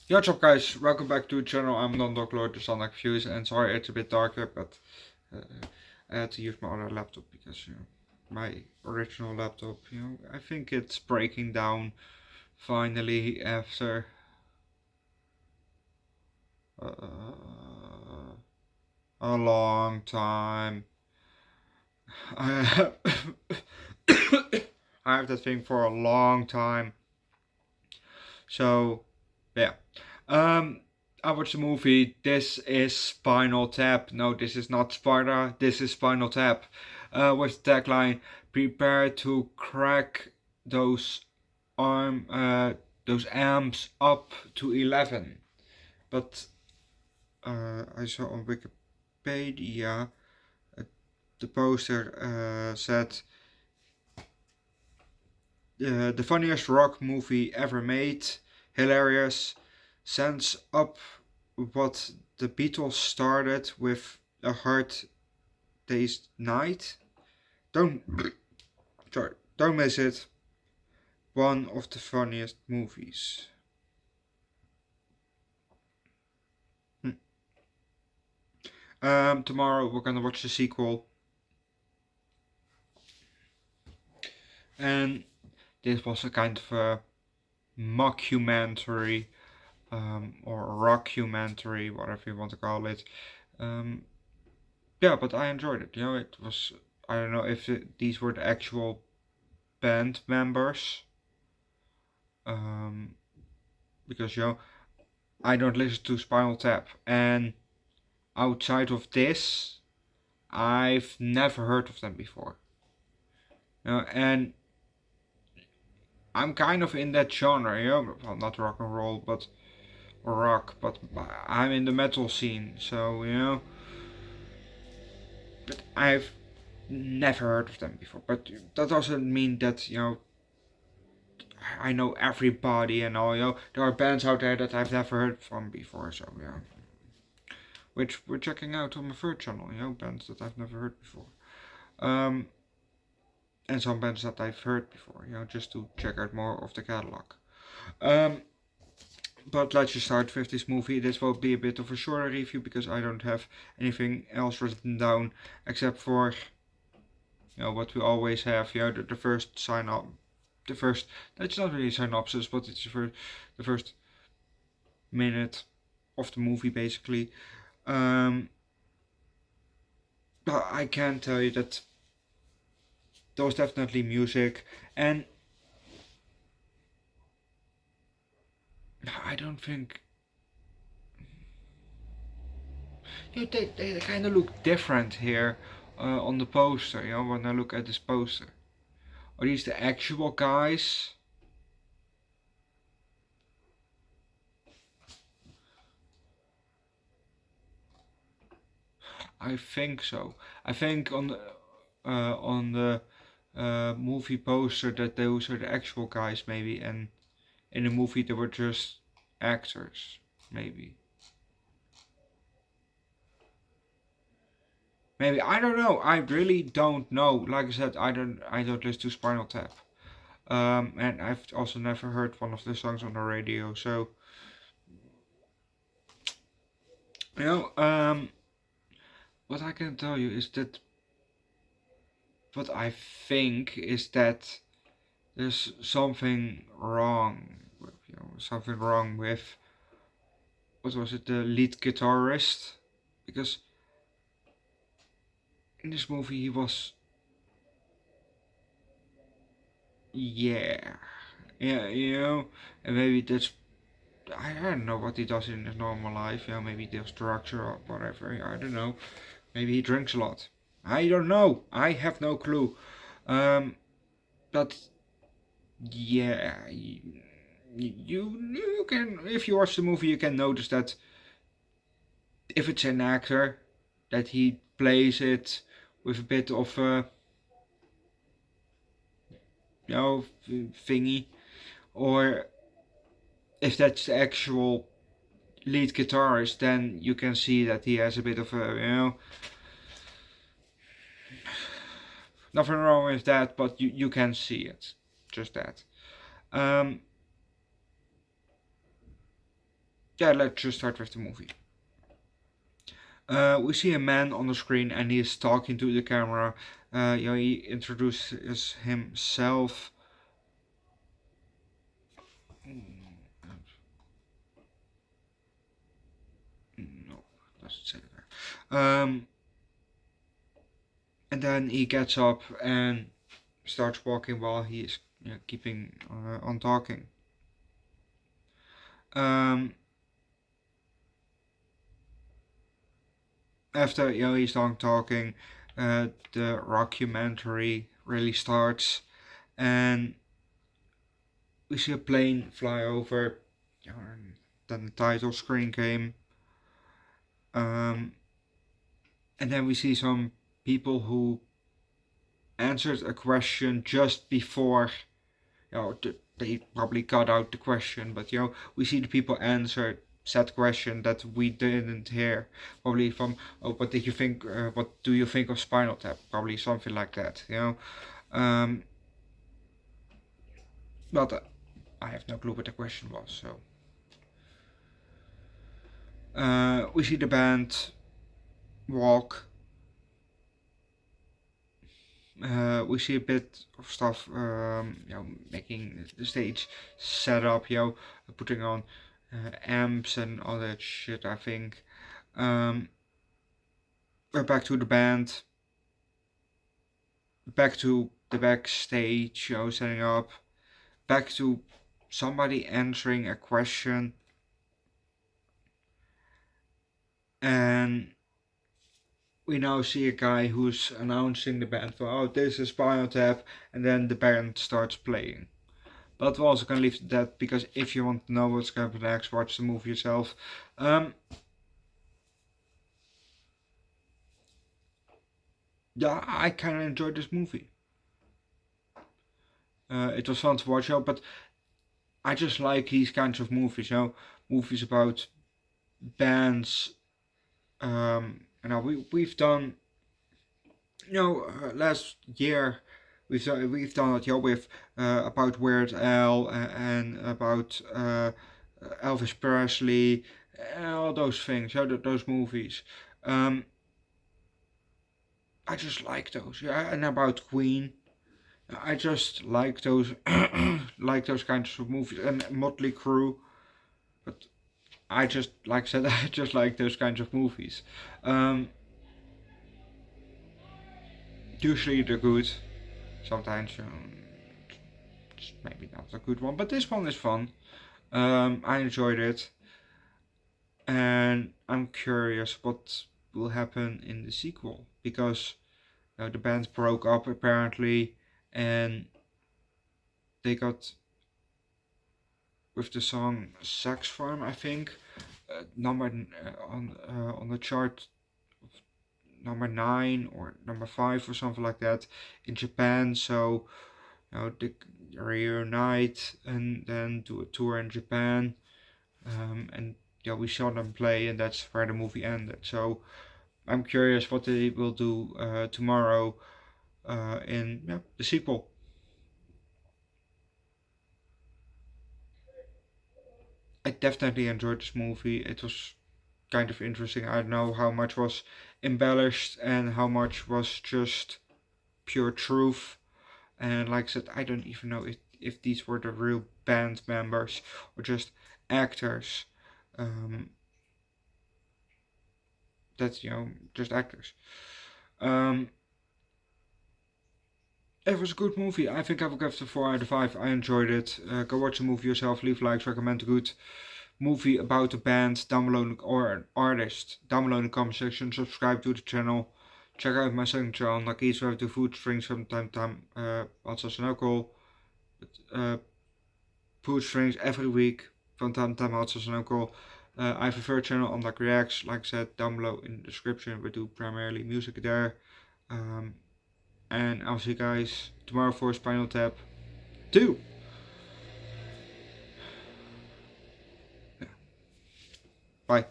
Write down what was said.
Yo, what's up guys, welcome back to the channel. I'm Underdog Lord, the Sonic Views, and sorry it's a bit darker, but I had to use my other laptop because my original laptop, I think it's breaking down finally after a long time. I have, I have that thing for a long time. So yeah. Um I watched the movie. This is Spinal Tap. No, this is not Sparta. This is Spinal Tap. With the tagline: "Prepare to crack those arm, those amps up to 11." But I saw on Wikipedia the poster said the funniest rock movie ever made, hilarious, sends up what the Beatles started with A Hard Day's Night. Don't don't miss it. One of the funniest movies. Tomorrow we're gonna watch the sequel, and this was a kind of a mockumentary, or rockumentary, whatever you want to call it. Um, yeah, but I enjoyed it. It was. I don't know if these were the actual band members, um, because I don't listen to Spinal Tap, and outside of this, I've never heard of them before. And I'm kind of in that genre, well, not rock and roll, but rock, but I'm in the metal scene, so but I've never heard of them before. But that doesn't mean that I know everybody and all. There are bands out there that I've never heard from before, so yeah. Which we're checking out on my third channel, bands that I've never heard before. Um, and some bands that I've heard before, just to check out more of the catalog. Um, but let's just start with this movie. This will be a bit of a shorter review because I don't have anything else written down except for what we always have. The first sign up, the first. That's not really a synopsis, but it's the first minute of the movie basically. But I can tell you that there was definitely music, and I don't think they kind of look different here on the poster. When I look at this poster, are these the actual guys? I think so. I think on the movie poster that those are the actual guys, maybe, and in the movie they were just actors, maybe. Maybe I don't know. I really don't know. Like I said, I don't listen to Spinal Tap. And I've also never heard one of the songs on the radio. So you know, what I can tell you is that what I think is that there's something wrong with something wrong with what was it, the lead guitarist, because in this movie he was, yeah, yeah, and maybe that's, I don't know what he does in his normal life. Maybe he does drugs or whatever. I don't know. Maybe he drinks a lot. I don't know. I have no clue. Um, but yeah, you can, if you watch the movie, you can notice that if it's an actor, that he plays it with a bit of a thingy, or if that's the actual lead guitarist, then you can see that he has a bit of a nothing wrong with that, but you can see it, just that. Um, Yeah, let's just start with the movie. We see a man on the screen and he is talking to the camera. He introduces himself. Mm, no, doesn't say that. And then he gets up and starts walking while he is keeping on talking. Um, After he's done talking, the rockumentary really starts, and we see a plane fly over. And then the title screen came, um, and then we see some people who answered a question just before. They probably cut out the question, but we see the people answer said question that we didn't hear. Probably from, oh, what did you think? What do you think of Spinal Tap? Probably something like that. Um, but I have no clue what the question was. So we see the band walk. We see a bit of stuff, making the stage set up, putting on amps and all that shit. I think. We're back to the band, back to the backstage, setting up, back to somebody answering a question, and we now see a guy who's announcing the band for, oh, this is Spinal Tap, and then the band starts playing. But we're also gonna leave that because if you want to know what's gonna happen next, watch the movie yourself. Yeah, I kind of enjoyed this movie. It was fun to watch, but I just like these kinds of movies, movies about bands. We've done, last year we've done it, with about Weird Al and about Elvis Presley, and all those things, those movies. Um, I just like those, and about Queen. I just like those, like those kinds of movies, and Motley Crue. But I just, like I said, I just like those kinds of movies. Um, Usually they're good. Sometimes it's maybe not a good one, but this one is fun. I enjoyed it, and I'm curious what will happen in the sequel because the band broke up apparently, and they got with the song "Sex Farm," I think, number on the chart number 9 or number 5 or something like that in Japan. So they reunite and then do a tour in Japan. And we saw them play, and that's where the movie ended. So I'm curious what they will do tomorrow in the sequel. I definitely enjoyed this movie. It was kind of interesting. I don't know how much was embellished and how much was just pure truth. And like I said, I don't even know if these were the real band members or just actors. Um, that's just actors. Um, it was a good movie. I think I will give it a 4 out of 5. I enjoyed it. Go watch the movie yourself. Leave likes. Recommend a good movie about a band down below or an artist down below in the comment section. Subscribe to the channel. Check out my second channel, Underdog Eats, where I do food strings from time to time, hot sauce and alcohol. Food strings every week from time to time, hot sauce and alcohol. I have a third channel, Underdog Reacts, like I said, down below in the description. We do primarily music there. And I'll see you guys tomorrow for Spinal Tap 2. Bye.